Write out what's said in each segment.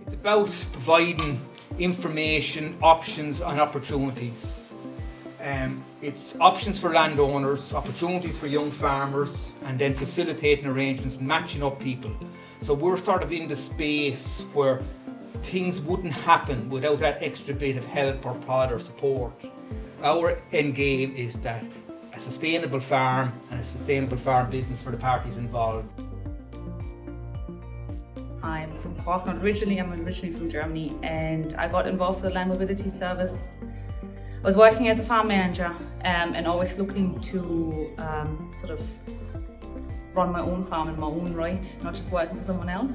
It's about providing information, options and opportunities. It's options for landowners, opportunities for young farmers, and then facilitating arrangements, matching up people. So we're sort of in the space where things wouldn't happen without that extra bit of help or prod or support. Our end game is that a sustainable farm and a sustainable farm business for the parties involved. I'm from Cork, I'm originally from Germany, and I got involved with the Land Mobility Service. I was working as a farm manager and always looking to sort of run my own farm in my own right, not just working for someone else.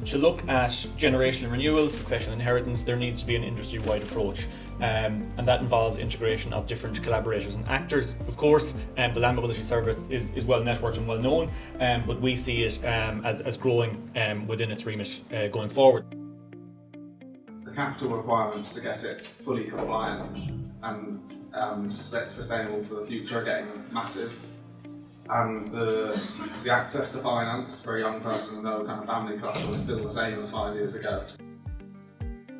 To look at generational renewal, succession inheritance, there needs to be an industry-wide approach, and that involves integration of different collaborators and actors. Of course, the Land Mobility Service is well networked and well known, but we see it as growing within its remit going forward. The capital requirements to get it fully compliant and sustainable for the future are getting massive. And the access to finance for a young person with no kind of family collateral is still the same as 5 years ago.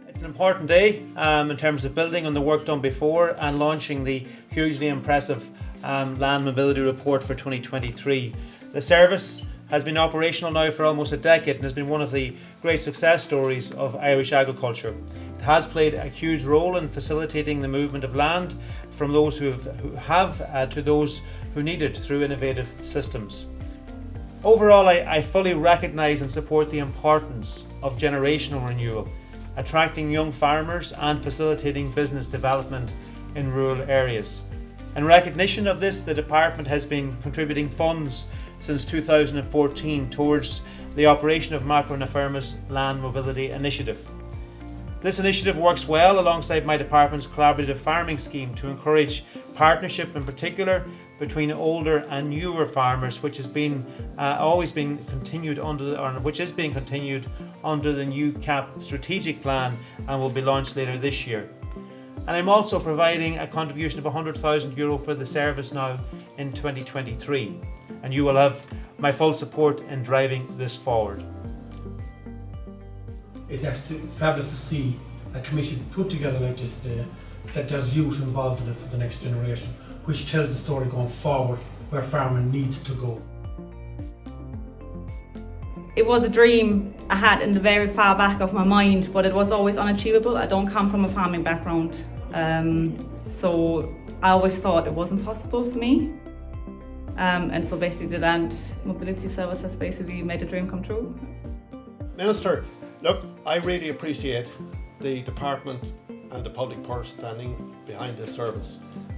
It's an important day in terms of building on the work done before and launching the hugely impressive Land Mobility Report for 2023. The service has been operational now for almost a decade and has been one of the great success stories of Irish agriculture. It has played a huge role in facilitating the movement of land from those who have to those who need it through innovative systems. Overall, I fully recognise and support the importance of generational renewal, attracting young farmers and facilitating business development in rural areas. In recognition of this, the department has been contributing funds since 2014 towards the operation of Macro na Firma's Land Mobility Initiative. This initiative works well alongside my department's collaborative farming scheme to encourage partnership, in particular between older and newer farmers, which has been always been continued which is being continued under the new CAP strategic plan and will be launched later this year. And I'm also providing a contribution of €100,000 for the service now in 2023, and you will have my full support in driving this forward. It's actually fabulous to see a committee put together like this today, that there's youth involved in it for the next generation, which tells the story going forward where farming needs to go. It was a dream I had in the very far back of my mind, but it was always unachievable. I don't come from a farming background, so I always thought it wasn't possible for me. And so basically the Land Mobility Service has basically made the dream come true. Minister, look, I really appreciate the department and the public purse standing behind this service,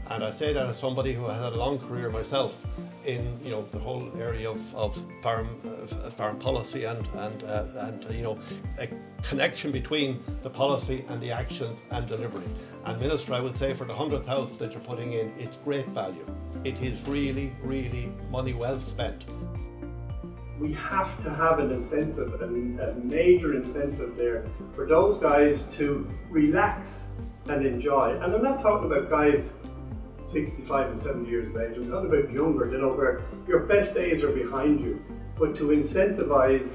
and I say that as somebody who has had a long career myself in the whole area of farm policy and a connection between the policy and the actions and delivery. And Minister, I would say for the 100,000 that you're putting in, it's great value. It is really, really money well spent. We have to have an incentive, a major incentive there for those guys to relax and enjoy. And I'm not talking about guys 65 and 70 years of age, I'm talking about younger, where your best days are behind you. But to incentivize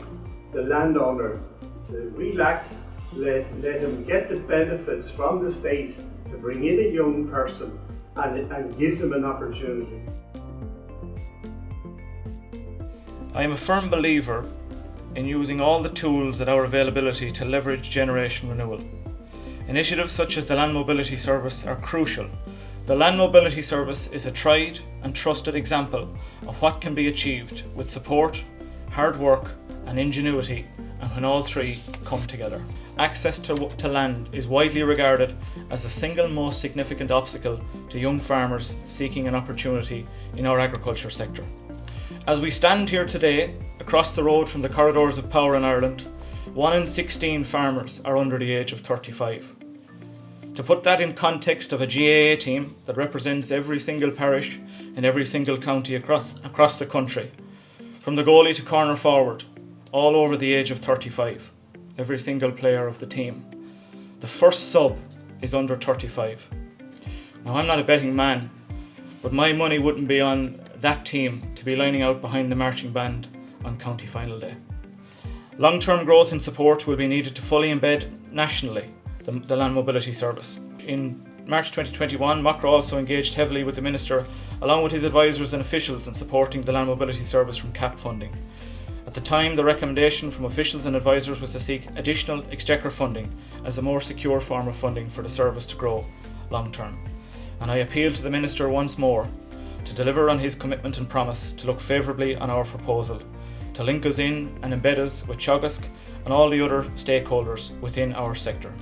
the landowners to relax, let them get the benefits from the state, to bring in a young person and give them an opportunity. I am a firm believer in using all the tools at our availability to leverage generation renewal. Initiatives such as the Land Mobility Service are crucial. The Land Mobility Service is a tried and trusted example of what can be achieved with support, hard work and ingenuity, and when all three come together. Access to land is widely regarded as the single most significant obstacle to young farmers seeking an opportunity in our agriculture sector. As we stand here today, across the road from the corridors of power in Ireland, 1 in 16 farmers are under the age of 35. To put that in context of a GAA team that represents every single parish in every single county across the country, from the goalie to corner forward, all over the age of 35, every single player of the team. The first sub is under 35. Now, I'm not a betting man, but my money wouldn't be on that team to be lining out behind the marching band on county final day. Long-term growth and support will be needed to fully embed nationally the Land Mobility Service. In March 2021, MACRA also engaged heavily with the Minister, along with his advisors and officials, in supporting the Land Mobility Service from CAP funding. At the time, the recommendation from officials and advisors was to seek additional Exchequer funding as a more secure form of funding for the service to grow long term. And I appeal to the Minister once more to deliver on his commitment and promise to look favourably on our proposal, to link us in and embed us with Teagasc and all the other stakeholders within our sector.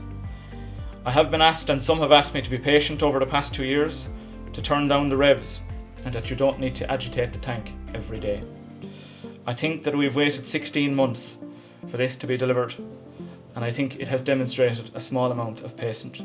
I have been asked, and some have asked me, to be patient over the past 2 years, to turn down the revs, and that you don't need to agitate the tank every day. I think that we've waited 16 months for this to be delivered, and I think it has demonstrated a small amount of patience.